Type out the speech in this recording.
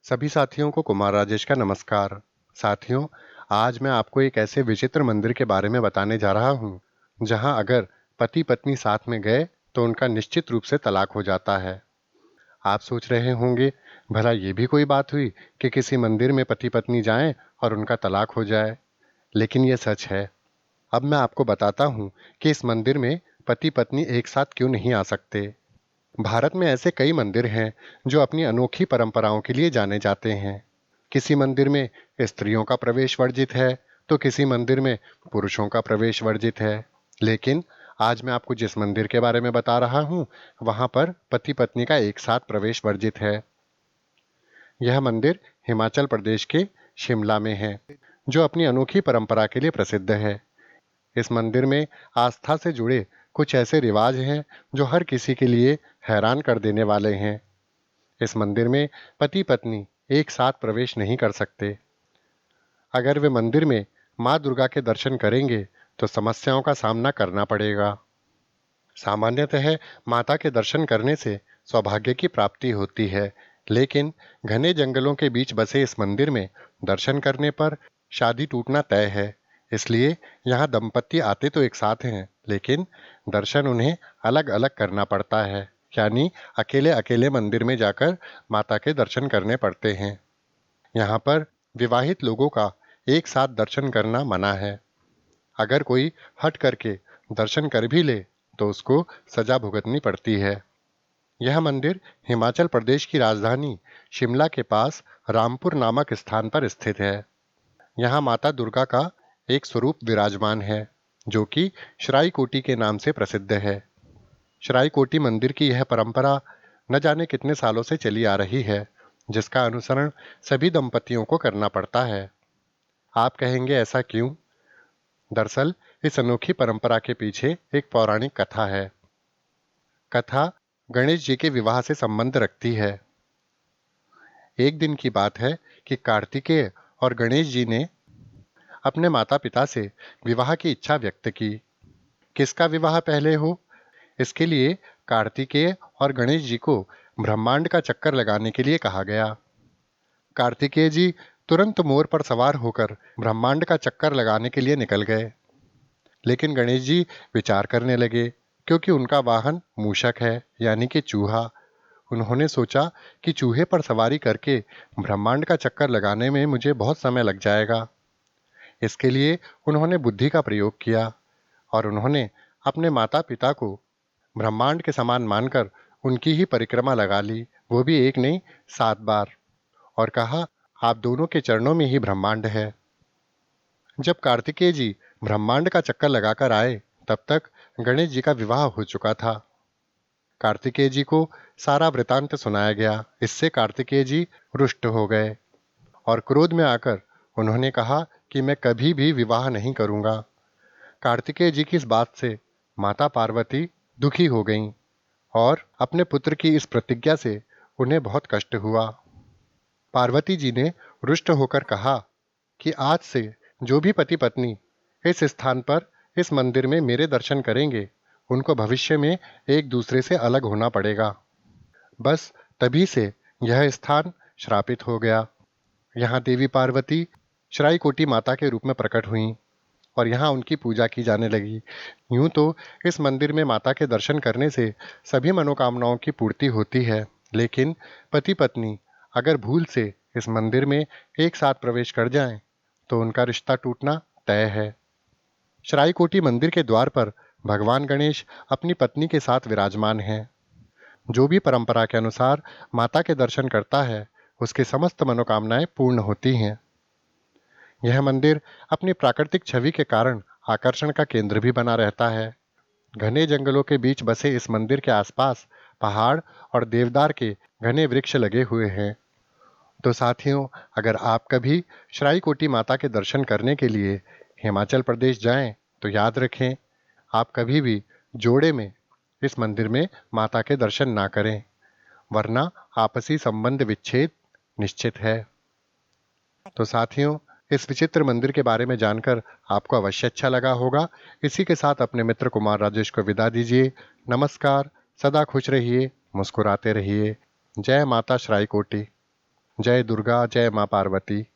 सभी साथियों को कुमार राजेश का नमस्कार। साथियों, आज मैं आपको एक ऐसे विचित्र मंदिर के बारे में बताने जा रहा हूँ, जहाँ अगर पति पत्नी साथ में गए तो उनका निश्चित रूप से तलाक हो जाता है। आप सोच रहे होंगे, भला ये भी कोई बात हुई कि किसी मंदिर में पति पत्नी जाएं और उनका तलाक हो जाए? लेकिन ये सच है। अब मैं आपको बताता हूँ कि इस मंदिर में पति पत्नी एक साथ क्यों नहीं आ सकते। भारत में ऐसे कई मंदिर हैं जो अपनी अनोखी परंपराओं के लिए जाने जाते हैं। किसी मंदिर में स्त्रियों का प्रवेश वर्जित है, तो किसी मंदिर में पुरुषों का प्रवेश वर्जित है। लेकिन आज मैं आपको जिस मंदिर के बारे में बता रहा हूँ, वहां पर पति पत्नी का एक साथ प्रवेश वर्जित है। यह मंदिर हिमाचल प्रदेश के शिमला में है, जो अपनी अनोखी परंपरा के लिए प्रसिद्ध है। इस मंदिर में आस्था से जुड़े कुछ ऐसे रिवाज हैं जो हर किसी के लिए हैरान कर देने वाले हैं। इस मंदिर में पति पत्नी एक साथ प्रवेश नहीं कर सकते। अगर वे मंदिर में माँ दुर्गा के दर्शन करेंगे तो समस्याओं का सामना करना पड़ेगा। सामान्यतः माता के दर्शन करने से सौभाग्य की प्राप्ति होती है, लेकिन घने जंगलों के बीच बसे इस मंदिर में दर्शन करने पर शादी टूटना तय है। इसलिए यहाँ दंपति आते तो एक साथ हैं, लेकिन दर्शन उन्हें अलग अलग करना पड़ता है, यानी अकेले अकेले मंदिर में जाकर माता के दर्शन करने पड़ते हैं। यहाँ पर विवाहित लोगों का एक साथ दर्शन करना मना है। अगर कोई हट करके दर्शन कर भी ले तो उसको सजा भुगतनी पड़ती है। यह मंदिर हिमाचल प्रदेश की राजधानी शिमला के पास रामपुर नामक स्थान पर स्थित है। यहाँ माता दुर्गा का एक स्वरूप विराजमान है, जो कि श्राई के नाम से प्रसिद्ध है। श्राई मंदिर की यह परंपरा न जाने कितने सालों से चली आ रही है, जिसका अनुसरण सभी दंपतियों को करना पड़ता है। आप कहेंगे ऐसा क्यों? दरअसल इस अनोखी परंपरा के पीछे एक पौराणिक कथा है। कथा गणेश जी के विवाह से संबंध रखती है। एक दिन की बात है कि कार्तिकेय और गणेश जी ने अपने माता पिता से विवाह की इच्छा व्यक्त की। किसका विवाह पहले हो, इसके लिए कार्तिकेय और गणेश जी को ब्रह्मांड का चक्कर लगाने के लिए कहा गया। कार्तिकेय जी तुरंत मोर पर सवार होकर ब्रह्मांड का चक्कर लगाने के लिए निकल गए। लेकिन गणेश जी विचार करने लगे, क्योंकि उनका वाहन मूषक है, यानी कि चूहा। उन्होंने सोचा कि चूहे पर सवारी करके ब्रह्मांड का चक्कर लगाने में मुझे बहुत समय लग जाएगा। इसके लिए उन्होंने बुद्धि का प्रयोग किया और उन्होंने अपने माता पिता को ब्रह्मांड के समान मानकर उनकी ही परिक्रमा लगा ली, वो भी एक नहीं 7 बार, और कहा, आप दोनों के चरणों में ही ब्रह्मांड है। जब कार्तिकेय जी ब्रह्मांड का चक्कर लगाकर आए, तब तक गणेश जी का विवाह हो चुका था। कार्तिकेय जी को सारा वृतांत सुनाया गया। इससे कार्तिकेय जी रुष्ट हो गए और क्रोध में आकर उन्होंने कहा कि मैं कभी भी विवाह नहीं करूंगा। कार्तिकेय जी की इस बात से माता पार्वती दुखी हो गईं और अपने पुत्र की इस प्रतिज्ञा से उन्हें बहुत कष्ट हुआ। पार्वती जी ने रुष्ट होकर कहा कि आज से जो भी पति पत्नी इस स्थान पर, इस मंदिर में मेरे दर्शन करेंगे, उनको भविष्य में एक दूसरे से अलग होना पड़ेगा। बस तभी से यह स्थान श्रापित हो गया। यहाँ देवी पार्वती श्राई माता के रूप में प्रकट हुई और यहाँ उनकी पूजा की जाने लगी। यूं तो इस मंदिर में माता के दर्शन करने से सभी मनोकामनाओं की पूर्ति होती है, लेकिन पति पत्नी अगर भूल से इस मंदिर में एक साथ प्रवेश कर जाएं, तो उनका रिश्ता टूटना तय है। श्राई मंदिर के द्वार पर भगवान गणेश अपनी पत्नी के साथ विराजमान हैं। जो भी परंपरा के अनुसार माता के दर्शन करता है, उसकी समस्त मनोकामनाएं पूर्ण होती हैं। यह मंदिर अपनी प्राकृतिक छवि के कारण आकर्षण का केंद्र भी बना रहता है। घने जंगलों के बीच बसे इस मंदिर के आसपास पहाड़ और देवदार के घने वृक्ष लगे हुए हैं। तो साथियों, अगर आप कभी श्राई माता के दर्शन करने के लिए हिमाचल प्रदेश जाएं, तो याद रखें, आप कभी भी जोड़े में इस मंदिर में माता के दर्शन ना करें, वरना आपसी संबंध विच्छेद निश्चित है। तो साथियों, इस विचित्र मंदिर के बारे में जानकर आपको अवश्य अच्छा लगा होगा। इसी के साथ अपने मित्र कुमार राजेश को विदा दीजिए। नमस्कार, सदा खुश रहिए, मुस्कुराते रहिए। जय माता श्राई। जय दुर्गा, जय माँ पार्वती।